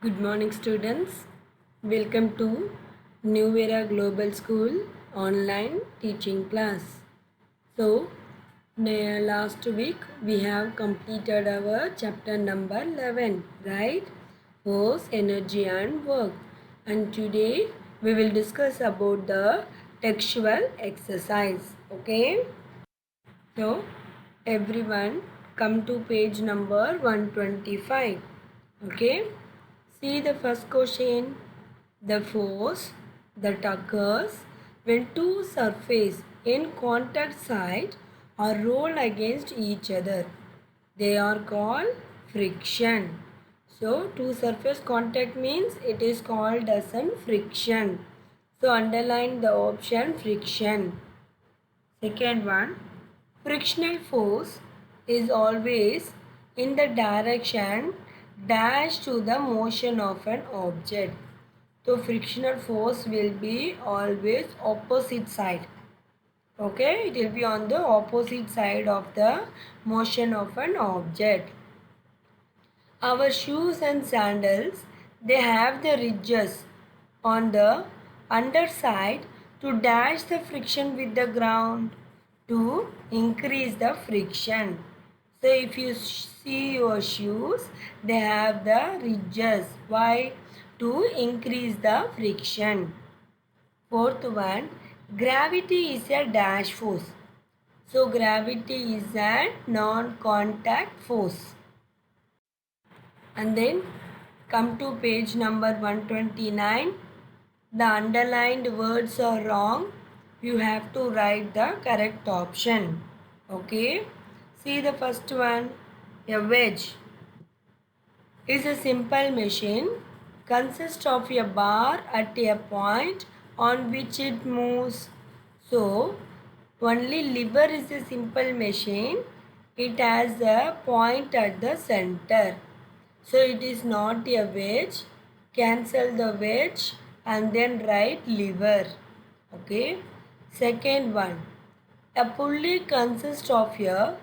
Good morning, students. Welcome to New Era Global School online teaching class. So, last week we have completed our chapter number 11, right? Force, energy, and work. And today we will discuss about the textual exercise. Okay? So, everyone come to page number 125. Okay? See the first question. The force that occurs when two surfaces in contact side are rolled against each other. They are called friction. So, two surface contact means it is called as an friction. So, underline the option friction. Second one, frictional force is always in the direction dash to the motion of an object. So frictional force will be always opposite side. Okay, it will be on the opposite side of the motion of an object. Our shoes and sandals, they have the ridges on the underside to dash the friction with the ground to increase the friction. So if you see your shoes, they have the ridges. Why? To increase the friction. Fourth one, gravity is a dash force. So gravity is a non-contact force. And then come to page number 129. The underlined words are wrong. You have to write the correct option. Okay. See the first one. A wedge is a simple machine consists of a bar at a point on which it moves. So, only lever is a simple machine. It has a point at the center. So, it is not a wedge. Cancel the wedge and then write lever. Okay. Second one. A pulley consists of a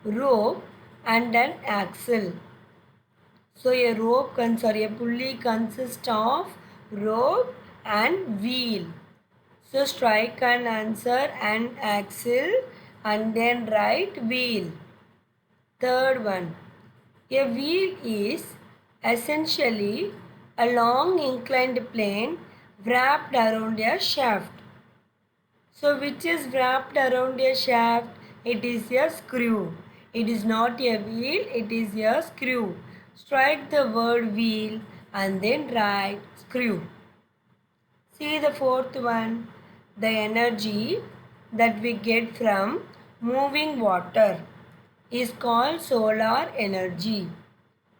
rope and an axle. So a pulley consists of rope and wheel. So strike an answer and axle and then write wheel. Third one. A wheel is essentially a long inclined plane wrapped around a shaft. So which is wrapped around a shaft? It is a screw. It is not a wheel, it is a screw. Strike the word wheel and then write screw. See the fourth one. The energy that we get from moving water is called solar energy.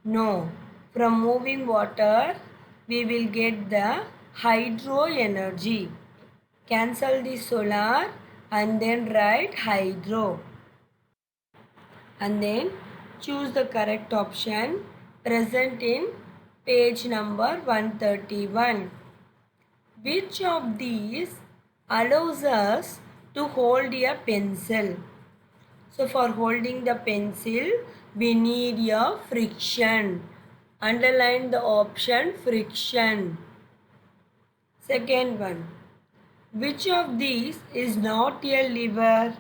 No, from moving water we will get the hydro energy. Cancel the solar and then write hydro. And then choose the correct option present in page number 131. Which of these allows us to hold a pencil? So for holding the pencil, we need a friction. Underline the option friction. Second one. Which of these is not a lever?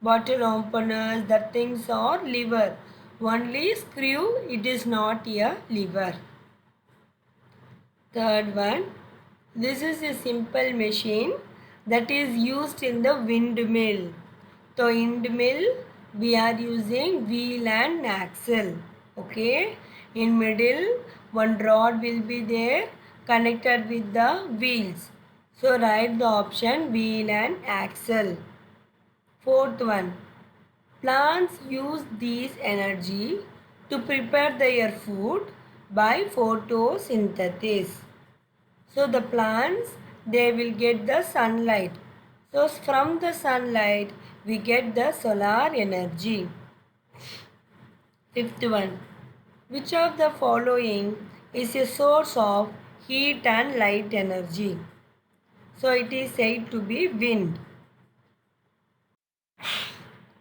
Water openers, the things are lever. Only screw, it is not a lever. Third one. This is a simple machine that is used in the windmill. So windmill, we are using wheel and axle. Okay. In middle, one rod will be there connected with the wheels. So write the option wheel and axle. Fourth one. Plants use this energy to prepare their food by photosynthesis. So the plants, they will get the sunlight. So from the sunlight, we get the solar energy. Fifth one. Which of the following is a source of heat and light energy? So it is said to be wind.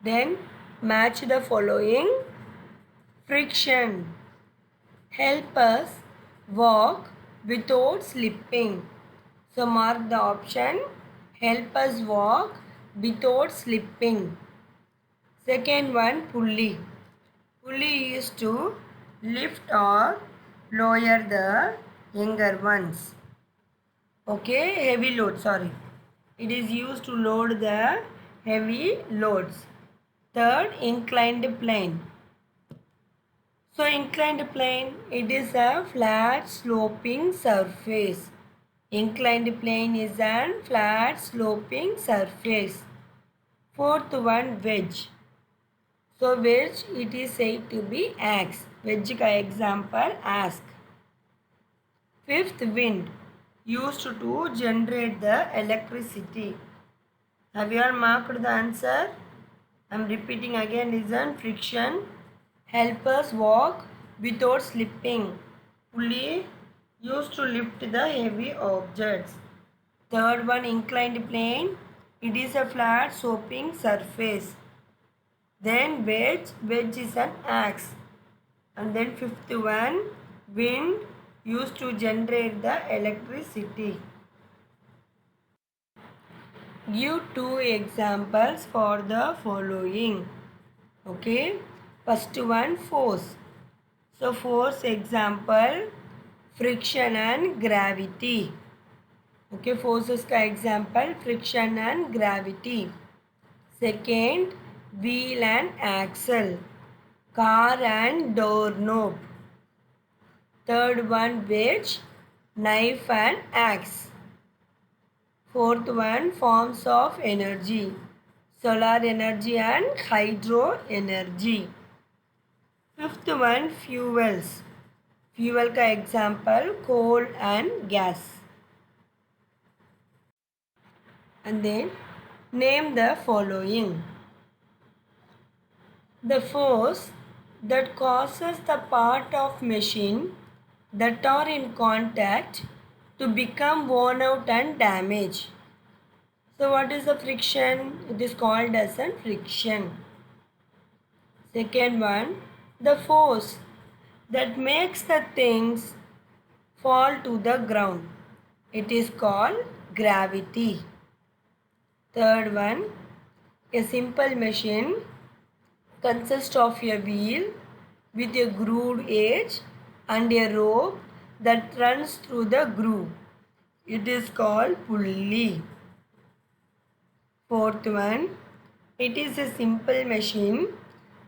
Then match the following. Friction help us walk without slipping. So mark the option, help us walk without slipping. Second one, pulley. Pulley is to lift or lower the younger ones. Okay, heavy load, sorry. It is used to load the heavy loads. Third, inclined plane. So inclined plane, it is a flat sloping surface. Inclined plane is a flat sloping surface. Fourth one, wedge. So wedge, it is said to be axe. Wedge ka example, ask. Fifth, wind, used to generate the electricity. Have you all marked the answer? I am repeating again. Listen, friction, help us walk without slipping. Pulley, used to lift the heavy objects. Third one, inclined plane, it is a flat sloping surface. Then wedge, wedge is an axe. And then fifth one, wind, used to generate the electricity. Give two examples for the following. Okay. First one, force. So force example, friction and gravity. Okay, forces ka example, friction and gravity. Second, wheel and axle, car and doorknob. Third one, wedge, knife and axe. Fourth one, forms of energy, solar energy and hydro energy. Fifth one, fuels. Fuel ka example, coal and gas. And then name the following. The force that causes the part of machine that are in contact to become worn out and damaged. So what is the friction? It is called as a friction. Second one, the force that makes the things fall to the ground. It is called gravity. Third one, a simple machine consists of a wheel with a grooved edge and a rope that runs through the groove. It is called pulley. Fourth one, it is a simple machine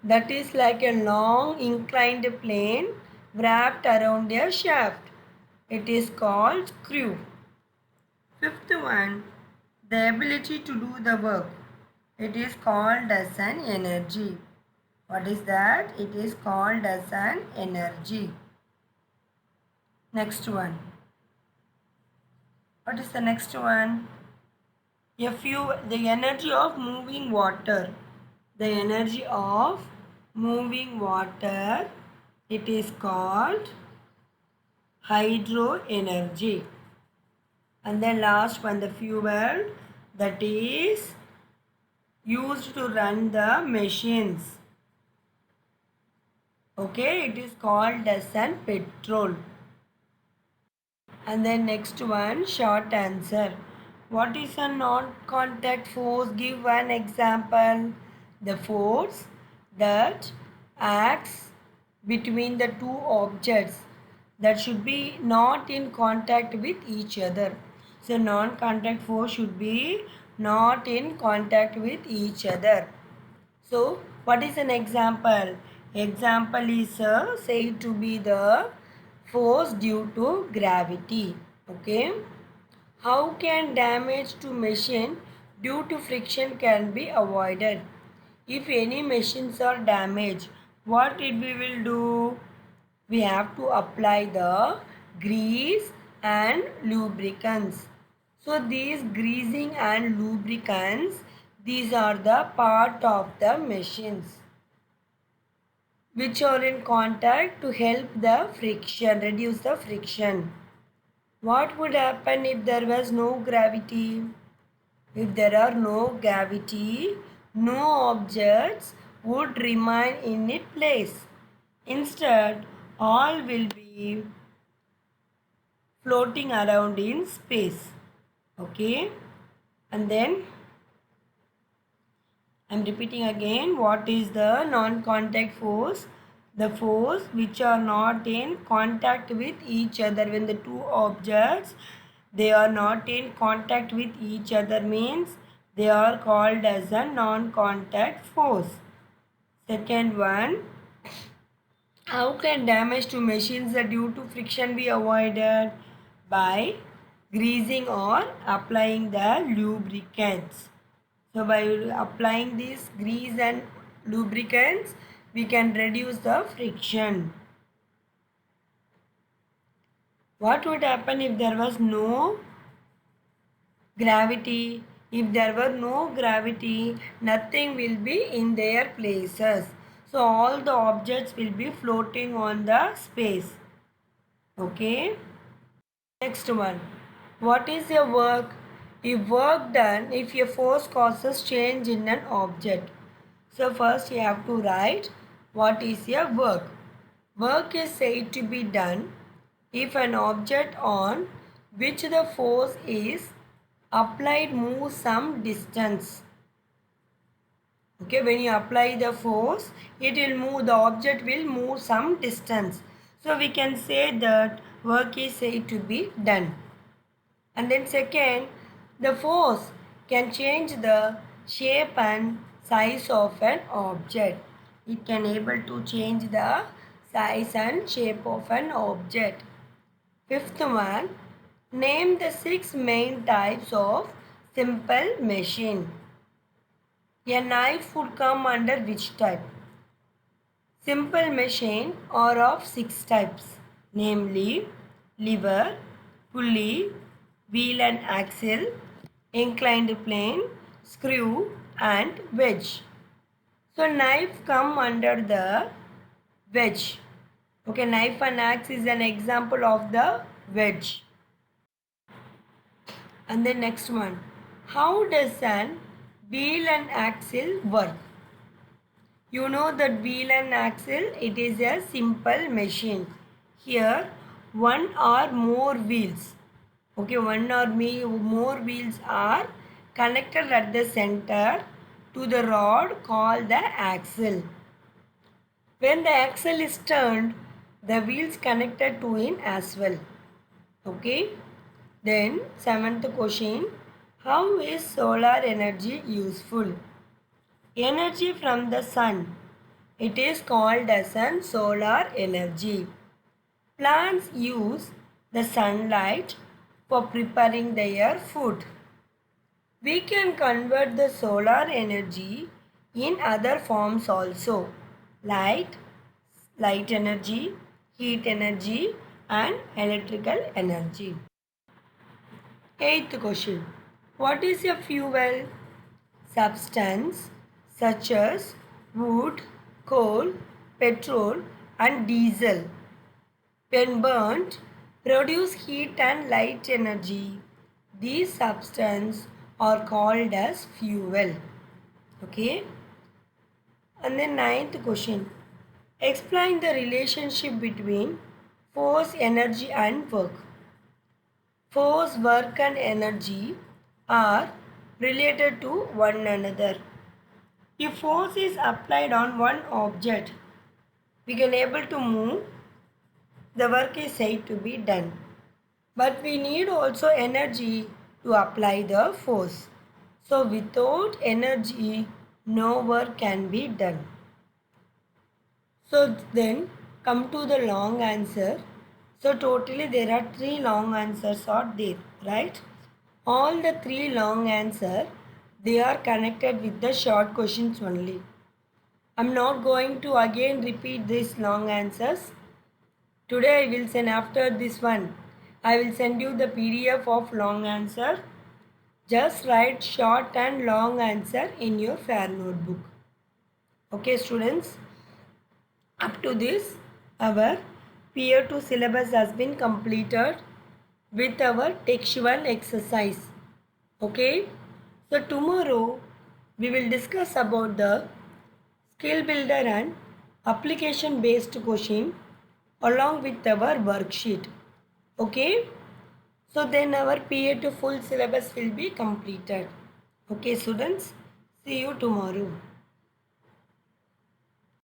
that is like a long inclined plane wrapped around a shaft. It is called screw. Fifth one, the ability to do the work. It is called as an energy. What is that? It is called as an energy. Next one. What is the next one? The energy of moving water. The energy of moving water, it is called hydro energy. And then last one, the fuel that is used to run the machines. Okay, it is called as an petrol. And then next one, short answer. What is a non-contact force? Give one example. The force that acts between the two objects that should be not in contact with each other. So non-contact force should be not in contact with each other. So what is an example? Example is said to be the force due to gravity. Okay. How can damage to machine due to friction can be avoided? If any machines are damaged, what we will do? We have to apply the grease and lubricants. So these greasing and lubricants, these are the part of the machines which are in contact to help the friction, reduce the friction. What would happen if there was no gravity? If there are no gravity, no objects would remain in its place. Instead, all will be floating around in space. Okay, and then I'm repeating again, what is the non-contact force? The force which are not in contact with each other. When the two objects, they are not in contact with each other, means they are called as a non-contact force. Second one, how can damage to machines due to friction be avoided? By greasing or applying the lubricants. So by applying this grease and lubricants, we can reduce the friction. What would happen if there was no gravity? If there were no gravity, nothing will be in their places. So all the objects will be floating on the space. Okay. Next one. What is a work? If work done, if a force causes change in an object. So first you have to write what is a work. Work is said to be done if an object on which the force is applied moves some distance. Okay, when you apply the force, it will move, the object will move some distance. So we can say that work is said to be done. And then second, the force can change the shape and size of an object. It can able to change the size and shape of an object. Fifth one, name the 6 main types of simple machine. A knife would come under which type? Simple machine are of 6 types, namely lever, pulley, wheel and axle, inclined plane, screw and wedge. So knife come under the wedge. Okay, knife and axe is an example of the wedge. And the next one, how does an wheel and axle work? You know that wheel and axle, it is a simple machine. Here, one or more wheels. Okay, one or more wheels are connected at the center to the rod called the axle. When the axle is turned, the wheels connected to it as well. Okay. Then, seventh question, how is solar energy useful? Energy from the sun. It is called as an solar energy. Plants use the sunlight for preparing their food. We can convert the solar energy in other forms also. Light energy, heat energy and electrical energy. Eighth question. What is a fuel? Substance such as wood, coal, petrol and diesel, when burnt, produce heat and light energy. These substances are called as fuel. Okay. And the ninth question. Explain the relationship between force, energy and work. Force, work and energy are related to one another. If force is applied on one object, we can able to move, the work is said to be done. But we need also energy to apply the force. So without energy, no work can be done. So then come to the long answer. So totally there are 3 long answers are there, right? All the 3 long answer, they are connected with the short questions only. I'm not going to again repeat these long answers. Today I will send, after this one, I will send you the PDF of long answer. Just write short and long answer in your fair notebook. Okay students, up to this our Peer 2 syllabus has been completed with our textual exercise. Okay, so tomorrow we will discuss about the skill builder and application based question along with our worksheet. Okay. So then our PA to full syllabus will be completed. Okay students, see you tomorrow.